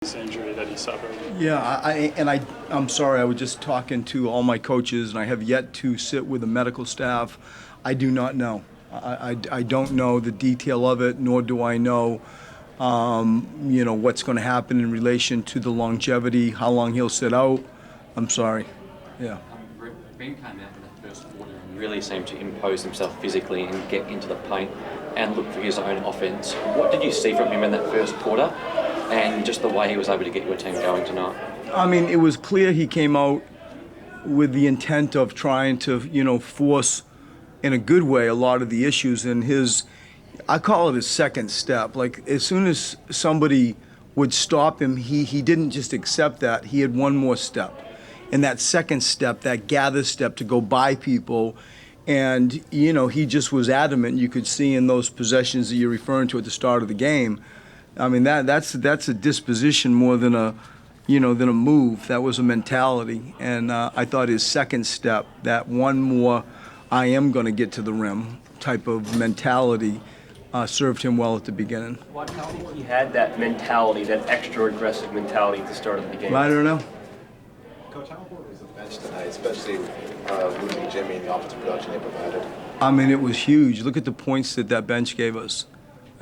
Injury that he suffered. Yeah, I'm sorry. I was just talking to all my coaches, and I have yet to sit with the medical staff. I do not know. I don't know the detail of it, nor do I know, what's going to happen in relation to the longevity, how long he'll sit out. I'm sorry. Yeah. Green came out in the first quarter and really seemed to impose himself physically and get into the paint and look for his own offense. What did you see from him in that first quarter, and just the way he was able to get your team going tonight? I mean, it was clear he came out with the intent of trying to, force, in a good way, a lot of the issues in his, I call it his second step. Like, as soon as somebody would stop him, he didn't just accept that. He had one more step. And that second step, that gather step to go by people, and, he just was adamant. You could see in those possessions that you're referring to at the start of the game. I mean, that's a disposition more than a move. That was a mentality. And I thought his second step, that one more, I am going to get to the rim type of mentality, served him well at the beginning. Why do you think he had that mentality, that extra aggressive mentality at the start of the game? I don't know. Coach, how important was the bench tonight, especially losing Jimmy and the offensive production they provided? I mean, it was huge. Look at the points that bench gave us.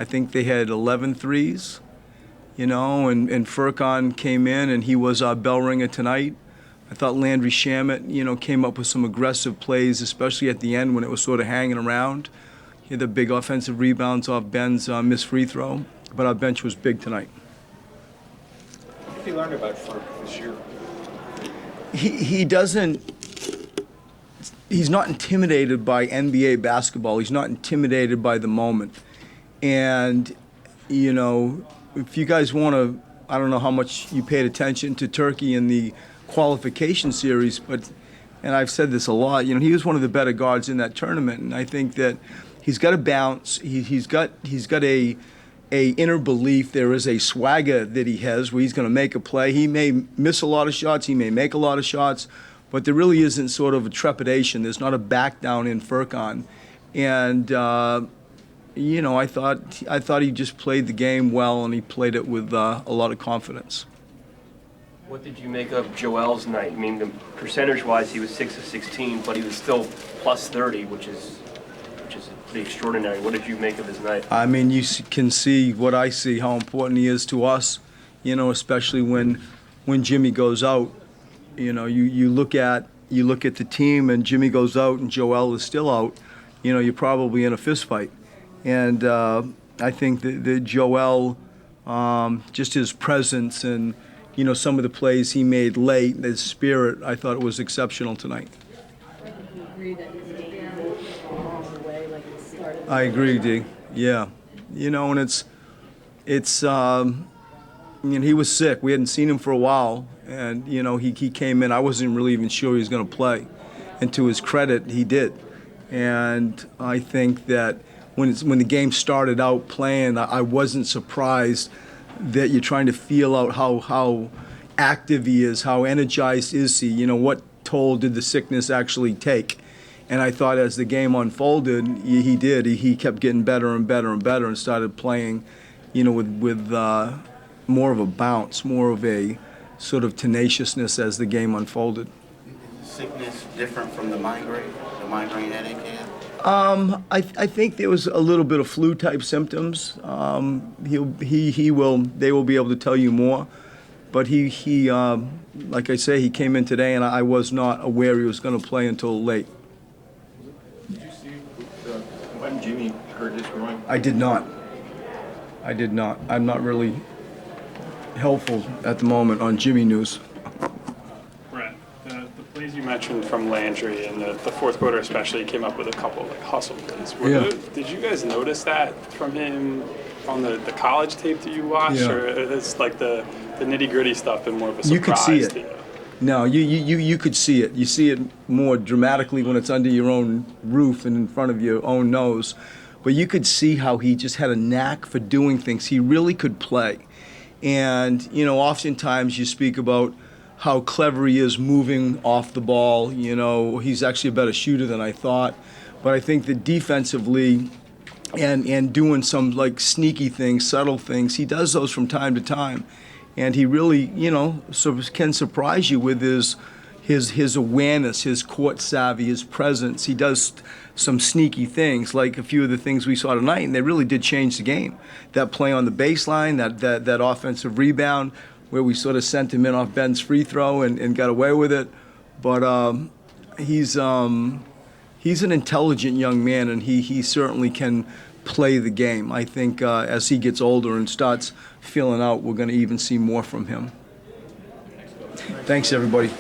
I think they had 11 threes, and Furkan came in, and he was our bell ringer tonight. I thought Landry Shamet, came up with some aggressive plays, especially at the end when it was sort of hanging around. He had the big offensive rebounds off Ben's missed free throw, but our bench was big tonight. What have you learned about Furkan this year? He's not intimidated by NBA basketball. He's not intimidated by the moment. And, if you guys want to, I don't know how much you paid attention to Turkey in the qualification series, and I've said this a lot, he was one of the better guards in that tournament. And I think that he's got a bounce. He's got a inner belief. There is a swagger that he has where he's going to make a play. He may miss a lot of shots. He may make a lot of shots. But there really isn't sort of a trepidation. There's not a back down in Furkan. And, I thought he just played the game well, and he played it with a lot of confidence. What did you make of Joel's night? I mean, percentage-wise, he was 6 of 16, but he was still plus 30, which is pretty extraordinary. What did you make of his night? I mean, you can see what I see, how important he is to us, especially when Jimmy goes out. You look at the team, and Jimmy goes out and Joel is still out, you're probably in a fist fight. And I think that Joel, just his presence and, some of the plays he made late, his spirit, I thought it was exceptional tonight. You agree that his game along the way, like it started? I agree, D. Yeah. And he was sick. We hadn't seen him for a while. And, he came in. I wasn't really even sure he was going to play. And to his credit, he did. And I think that when the game started out playing, I wasn't surprised that you're trying to feel out how active he is, how energized is he, what toll did the sickness actually take. And I thought as the game unfolded, he did. He kept getting better and better and better and started playing, with more of a bounce, more of a sort of tenaciousness as the game unfolded. Is the sickness different from the migraine headache he had? I think there was a little bit of flu-type symptoms. They will be able to tell you more. But he like I say, he came in today, and I was not aware he was going to play until late. Did you see when Jimmy hurt his groin? I did not. I'm not really helpful at the moment on Jimmy news. Brett, the plays you mentioned from Landry in the fourth quarter especially, came up with a couple of hustle plays. Did you guys notice that from him on the college tape that you watched? Yeah. Or it's like the nitty-gritty stuff and more of a surprise You could see it. to you? No, you could see it. You see it more dramatically when it's under your own roof and in front of your own nose. But you could see how he just had a knack for doing things. He really could play. And, oftentimes you speak about how clever he is moving off the ball. He's actually a better shooter than I thought. But I think that defensively and doing some, like, sneaky things, subtle things, he does those from time to time. and he really, can surprise you with his awareness, his court savvy, his presence. He does some sneaky things, like a few of the things we saw tonight, and they really did change the game. That play on the baseline, that offensive rebound, where we sort of sent him in off Ben's free throw and got away with it. But he's an intelligent young man, and he certainly can play the game. I think as he gets older and starts feeling out, we're going to even see more from him. Thanks, everybody.